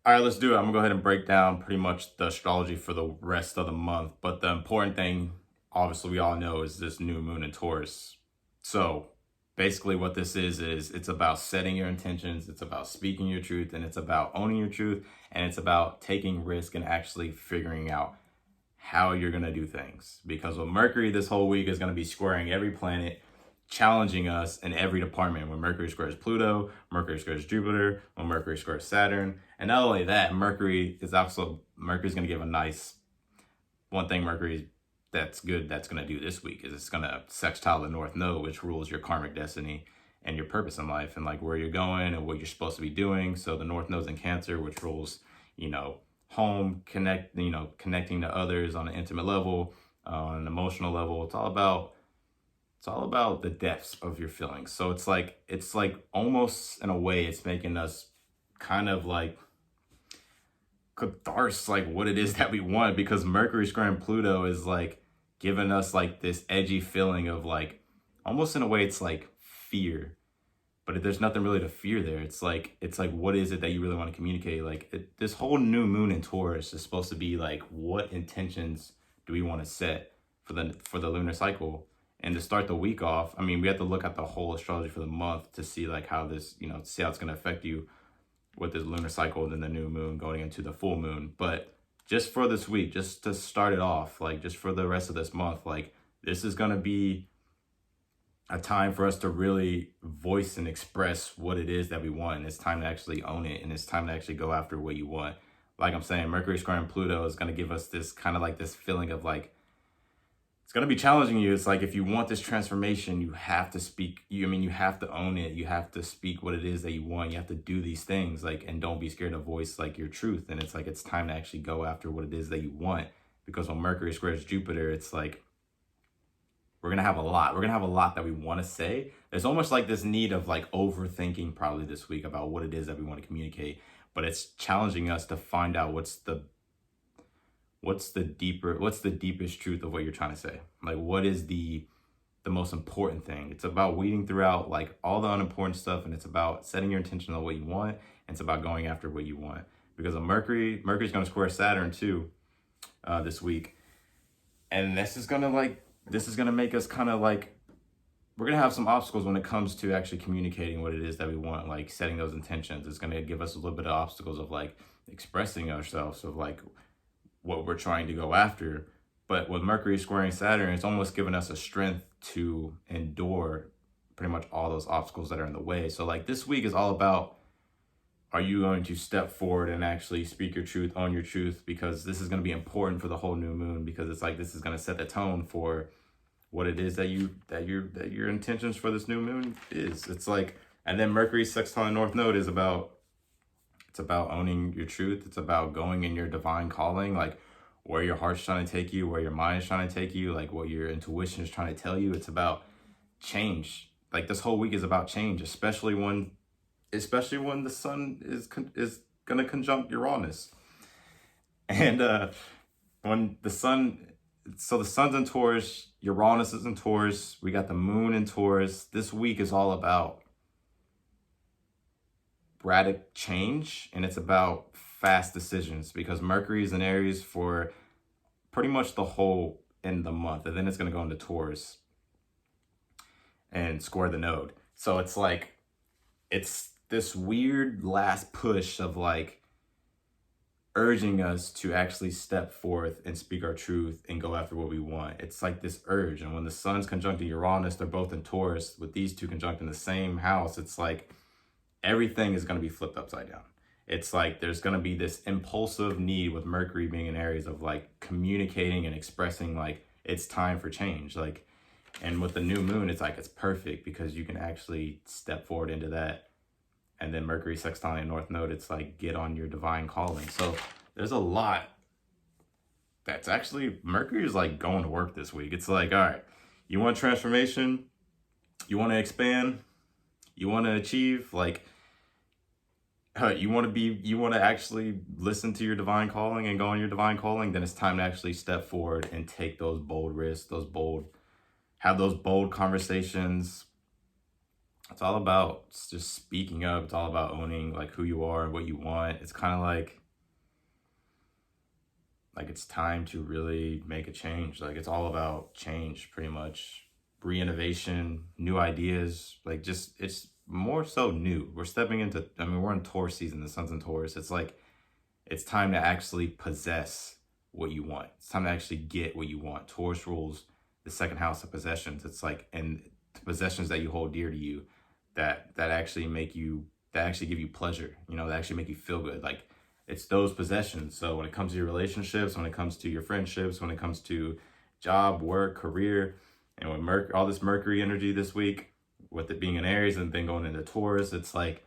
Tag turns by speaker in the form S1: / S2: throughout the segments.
S1: All right, let's do it. I'm gonna go ahead and break down pretty much the astrology for the rest of the month. But the important thing, obviously, we all know is this new moon in Taurus. So basically, what this is it's about setting your intentions, it's about speaking your truth, and it's about owning your truth, and it's about taking risk and actually figuring out how you're gonna do things. Because with Mercury, this whole week is gonna be squaring every planet, challenging us in every department. When Mercury squares Pluto, Mercury squares Jupiter, when Mercury squares Saturn. And not only that, Mercury's going to give a nice one thing. Mercury that's good that's going to do this week is it's going to sextile the North Node, which rules your karmic destiny and your purpose in life and like where you're going and what you're supposed to be doing. So the North Node's in Cancer, which rules, home, connecting to others on an intimate level, on an emotional level. It's all about the depths of your feelings. So it's like almost in a way it's making us kind of like catharsis, like what it is that we want, because Mercury squaring Pluto is like giving us like this edgy feeling of like almost in a way it's like fear, but there's nothing really to fear there. It's like what is it that you really want to communicate? This whole new moon in Taurus is supposed to be like, what intentions do we want to set for the lunar cycle? And to start the week off, I mean, we have to look at the whole astrology for the month to see like how this, see how it's going to affect you with this lunar cycle and then the new moon going into the full moon. But just for this week, just to start it off, like just for the rest of this month, like this is going to be a time for us to really voice and express what it is that we want. And it's time to actually own it. And it's time to actually go after what you want. Like I'm saying, Mercury squaring Pluto is going to give us this kind of like this feeling of like, it's going to be challenging you. It's like, if you want this transformation, you have to speak. You have to own it. You have to speak what it is that you want. You have to do these things, like, and don't be scared to voice like your truth. And it's like, it's time to actually go after what it is that you want. Because when Mercury squares Jupiter, it's like, we're going to have a lot. We're going to have a lot that we want to say. There's almost like this need of like overthinking probably this week about what it is that we want to communicate. But it's challenging us to find out what's the deepest truth of what you're trying to say. Like, what is the most important thing? It's about weeding throughout like all the unimportant stuff, and it's about setting your intention on what you want, and it's about going after what you want. Because of Mercury's going to square Saturn too this week, and this is gonna make us kind of like, we're gonna have some obstacles when it comes to actually communicating what it is that we want, like setting those intentions. It's gonna give us a little bit of obstacles of like expressing ourselves, of like what we're trying to go after. But with Mercury squaring Saturn, it's almost given us a strength to endure pretty much all those obstacles that are in the way. So like this week is all about, are you going to step forward and actually speak your truth, own your truth? Because this is going to be important for the whole new moon, because it's like, this is going to set the tone for what it is that your intentions for this new moon is. It's like, and then Mercury sextile North Node is about, it's about owning your truth. It's about going in your divine calling, like where your heart's trying to take you, where your mind is trying to take you, like what your intuition is trying to tell you. It's about change. Like this whole week is about change, especially when the sun is going to conjunct Uranus. And when the sun, so the sun's in Taurus, Uranus is in Taurus, we got the moon in Taurus. This week is all about radical change, and it's about fast decisions, because Mercury is in Aries for pretty much the whole end of the month, and then it's going to go into Taurus and square the node. So it's like, it's this weird last push of like urging us to actually step forth and speak our truth and go after what we want. It's like this urge. And when the sun's conjuncting Uranus, they're both in Taurus, with these two conjunct in the same house, it's like everything is going to be flipped upside down. It's like there's going to be this impulsive need with Mercury being in Aries of like communicating and expressing like it's time for change. Like, and with the new moon, it's like, it's perfect because you can actually step forward into that. And then Mercury sextile North Node, it's like, get on your divine calling. So there's a lot that's actually, Mercury is like going to work this week. It's like, all right, you want transformation, you want to expand, you want to achieve, like, you want to actually listen to your divine calling and go on your divine calling, then it's time to actually step forward and take those bold risks, have those bold conversations, it's all about just speaking up. It's all about owning like who you are and what you want. It's kind of like it's time to really make a change. Like it's all about change, pretty much. Re-innovation, new ideas, like just it's more so new. We're stepping into, I mean, we're in Taurus season, the sun's in Taurus. It's like it's time to actually possess what you want. It's time to actually get what you want. Taurus rules the second house of possessions. It's like, and the possessions that you hold dear to you that actually make you, that actually give you pleasure, you know, that actually make you feel good. Like it's those possessions. So when it comes to your relationships, when it comes to your friendships, when it comes to job, work, career, and with all this Mercury energy this week, with it being in Aries and then going into Taurus, it's like,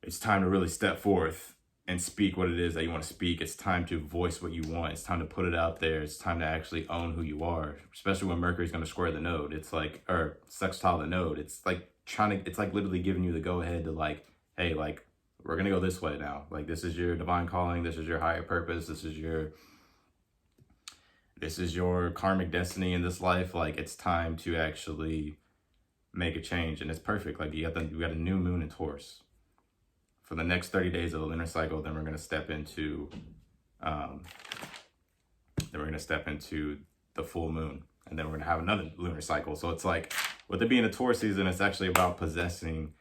S1: it's time to really step forth and speak what it is that you want to speak. It's time to voice what you want. It's time to put it out there. It's time to actually own who you are, especially when Mercury's going to square the node. It's like, or sextile the node. It's like it's like literally giving you the go ahead to like, hey, like, we're going to go this way now. Like, this is your divine calling. This is your higher purpose. This is your karmic destiny in this life. Like, it's time to actually make a change. And it's perfect. Like, you got a new moon in Taurus. For the next 30 days of the lunar cycle, then we're going to step into the full moon, and then we're going to have another lunar cycle. So it's like, with it being a Taurus season, it's actually about possessing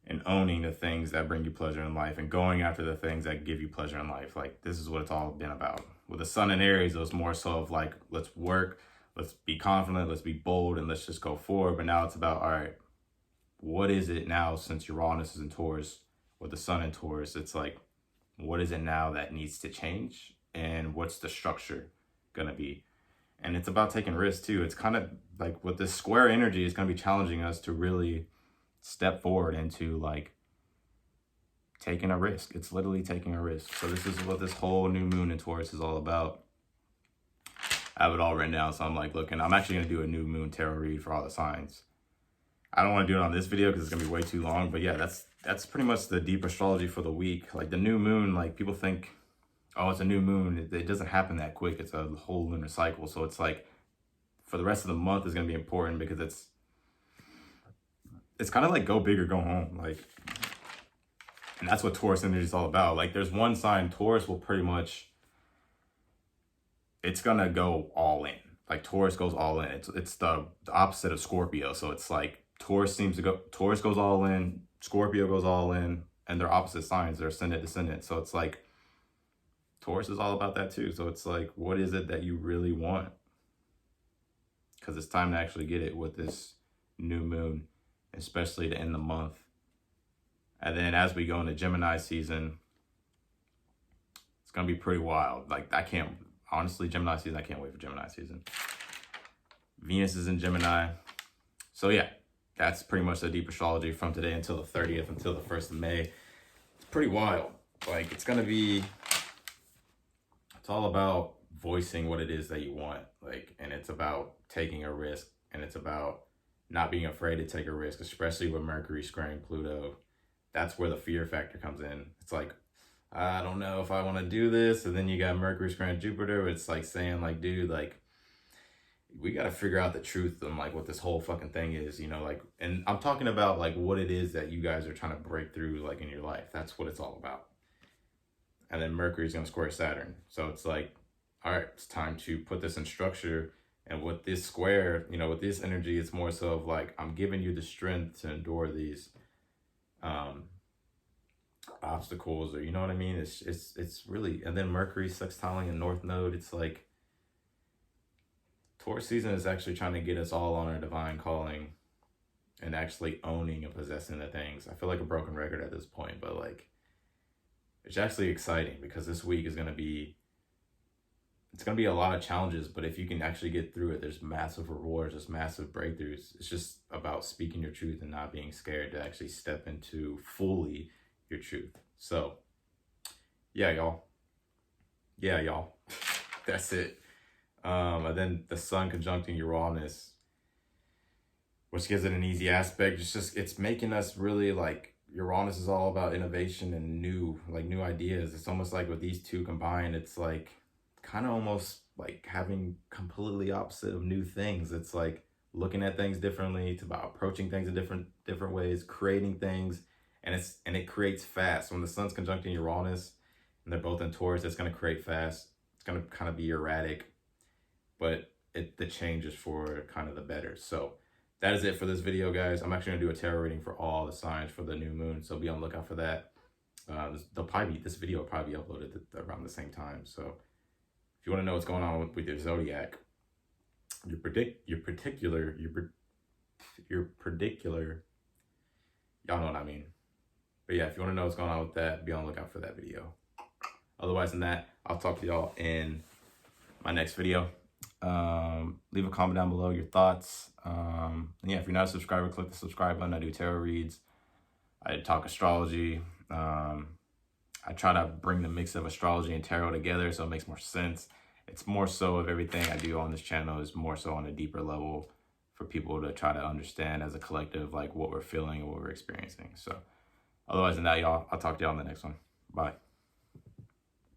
S1: and owning the things that bring you pleasure in life and going after the things that give you pleasure in life. Like, this is what it's all been about. With the sun in Aries, it was more so of like, let's work, let's be confident, let's be bold, and let's just go forward. But now it's about, all right, what is it now, since Uranus is in Taurus, with the sun in Taurus? It's like, what is it now that needs to change, and what's the structure gonna be? And it's about taking risks too. It's kind of like, with this square energy, it's gonna be challenging us to really step forward into like taking a risk. It's literally taking a risk. So this is what this whole new moon in Taurus is all about. I have it all written down, so I'm like looking. I'm actually gonna do a new moon tarot read for all the signs. I don't want to do it on this video because it's gonna be way too long, but yeah, that's pretty much the deep astrology for the week. Like the new moon, like people think, oh, it's a new moon. It doesn't happen that quick. It's a whole lunar cycle. So it's like, for the rest of the month is gonna be important, because it's kind of like go big or go home. Like, and that's what Taurus energy is all about. Like, there's one sign, Taurus will pretty much, it's gonna go all in. Like, Taurus goes all in. It's the opposite of Scorpio. So it's like, Taurus goes all in, Scorpio goes all in, and they're opposite signs. They're ascendant, descendant. So it's like, Taurus is all about that too. So it's like, what is it that you really want? Because it's time to actually get it with this new moon, especially to end the month. And then as we go into Gemini season, it's going to be pretty wild. Like, honestly, Gemini season, I can't wait for Gemini season. Venus is in Gemini. So yeah, that's pretty much the deep astrology from today until the 30th, until the 1st of May. It's pretty wild. Like, it's all about voicing what it is that you want. Like, and it's about taking a risk, and it's about not being afraid to take a risk, especially with Mercury squaring Pluto. That's where the fear factor comes in. It's like, I don't know if I want to do this. And then you got Mercury squaring Jupiter. It's like saying like, dude, like, we got to figure out the truth on like what this whole fucking thing is, you know, like, and I'm talking about like what it is that you guys are trying to break through like in your life. That's what it's all about. And then Mercury's going to square Saturn. So it's like, all right, it's time to put this in structure. And with this square, you know, with this energy, it's more so of like, I'm giving you the strength to endure these obstacles, or you know what I mean? It's really, and then Mercury sextiling in North Node. It's like, Taurus season is actually trying to get us all on our divine calling and actually owning and possessing the things. I feel like a broken record at this point, but like, it's actually exciting, because this week is going to be, it's going to be a lot of challenges, but if you can actually get through it, there's massive rewards, there's massive breakthroughs. It's just about speaking your truth and not being scared to actually step into fully your truth. So yeah, y'all. That's it. And then the sun conjuncting Uranus, which gives it an easy aspect. It's making us really like, Uranus is all about innovation and new ideas. It's almost like with these two combined, it's like kind of almost like having completely opposite of new things. It's like, looking at things differently. It's about approaching things in different ways, creating things, and it creates fast. When the sun's conjuncting Uranus and they're both in Taurus, it's going to create fast. It's going to kind of be erratic, but the change is for kind of the better. So that is it for this video, guys. I'm actually going to do a tarot reading for all the signs for the new moon, so be on the lookout for that. This video will probably be uploaded around the same time. So if you want to know what's going on with your zodiac, your particular, y'all know what I mean. But yeah, if you want to know what's going on with that, be on the lookout for that video. Otherwise than that, I'll talk to y'all in my next video. Leave a comment down below your thoughts. And yeah, if you're not a subscriber, click the subscribe button. I do tarot reads. I talk astrology. I try to bring the mix of astrology and tarot together so it makes more sense. It's more so of everything I do on this channel is more so on a deeper level for people to try to understand as a collective, like what we're feeling and what we're experiencing. So otherwise than that, y'all, I'll talk to y'all in the next one. Bye.